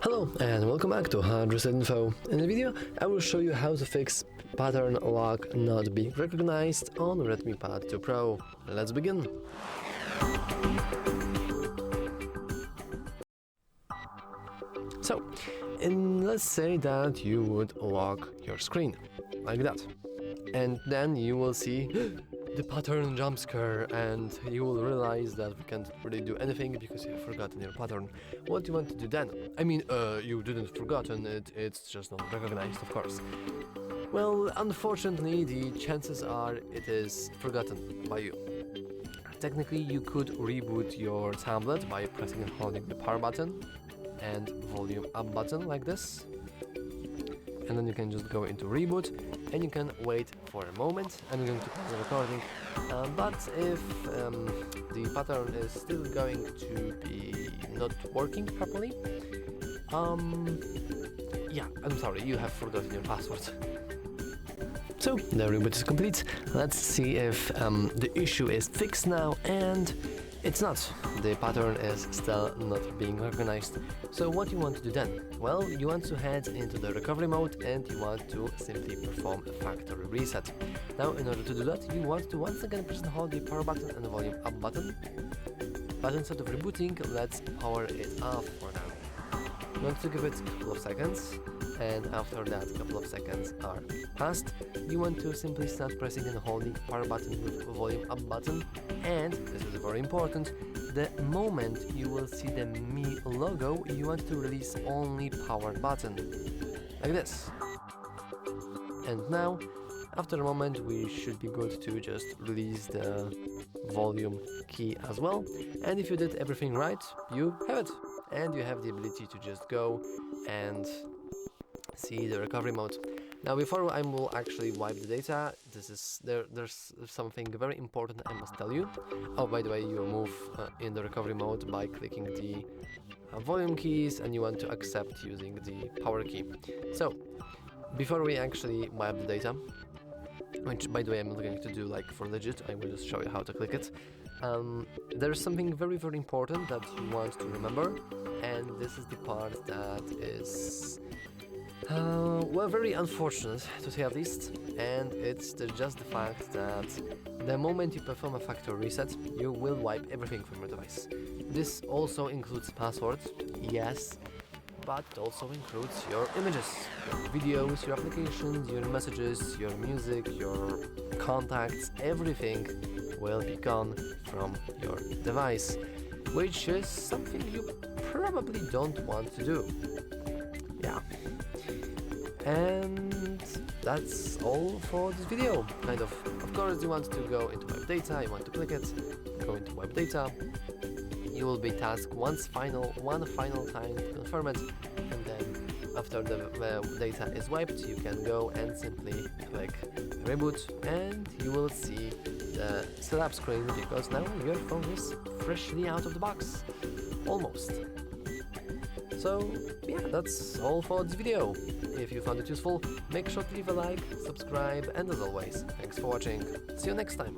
Hello and welcome back to HardReset.Info. In the video, I will show you how to fix pattern lock not being recognized on Redmi Pad 2 Pro. Let's begin. So, let's say that you would lock your screen, like that. And then you will see the pattern jump scare, and you will realize that we can't really do anything because you have forgotten your pattern. What you want to do then? I mean, you didn't forgotten it, it's just not recognized, of course. Well, unfortunately, the chances are it is forgotten by you. Technically, you could reboot your tablet by pressing and holding the power button and volume up button like this. And then you can just go into reboot and you can wait for a moment. I'm going to pause the recording, but if the pattern is still going to be not working properly, yeah, I'm sorry, you have forgotten your password. So the reboot is complete. Let's see if the issue is fixed now, and it's not. The pattern is still not being recognized. So what you want to do then? Well, you want to head into the recovery mode and you want to simply perform a factory reset. Now, in order to do that, you want to once again press and hold the power button and the volume up button. But instead of rebooting, let's power it off for now. You want to give it a couple of seconds, and after that couple of seconds are passed, you want to simply start pressing and holding power button with volume up button, and this is very important, the moment you will see the Mi logo, you want to release only power button, like this. And now, after a moment, we should be good to just release the volume key as well, and if you did everything right, you have it, and you have the ability to just go and see the recovery mode. Now, before I will actually wipe the data, there's something very important I must tell you. Oh, by the way, you move in the recovery mode by clicking the volume keys, and you want to accept using the power key. So, before we actually wipe the data, which by the way I'm not going to do like for legit, I will just show you how to click it. There's something very important that you want to remember, and this is the part that is well, very unfortunate to say at least, and it's just the fact that the moment you perform a factory reset, you will wipe everything from your device. This also includes passwords, yes, but it also includes your images, your videos, your applications, your messages, your music, your contacts, everything will be gone from your device, which is something you probably don't want to do. Yeah. And that's all for this video, kind of. Of course, you want to go into wipe data, you want to click it, go into wipe data. You will be tasked one final time to confirm it, and then after the data is wiped, you can go and simply click reboot, and you will see the setup screen because now your phone is freshly out of the box, almost. So yeah, that's all for this video. If you found it useful, make sure to leave a like, subscribe, and as always, thanks for watching. See you next time.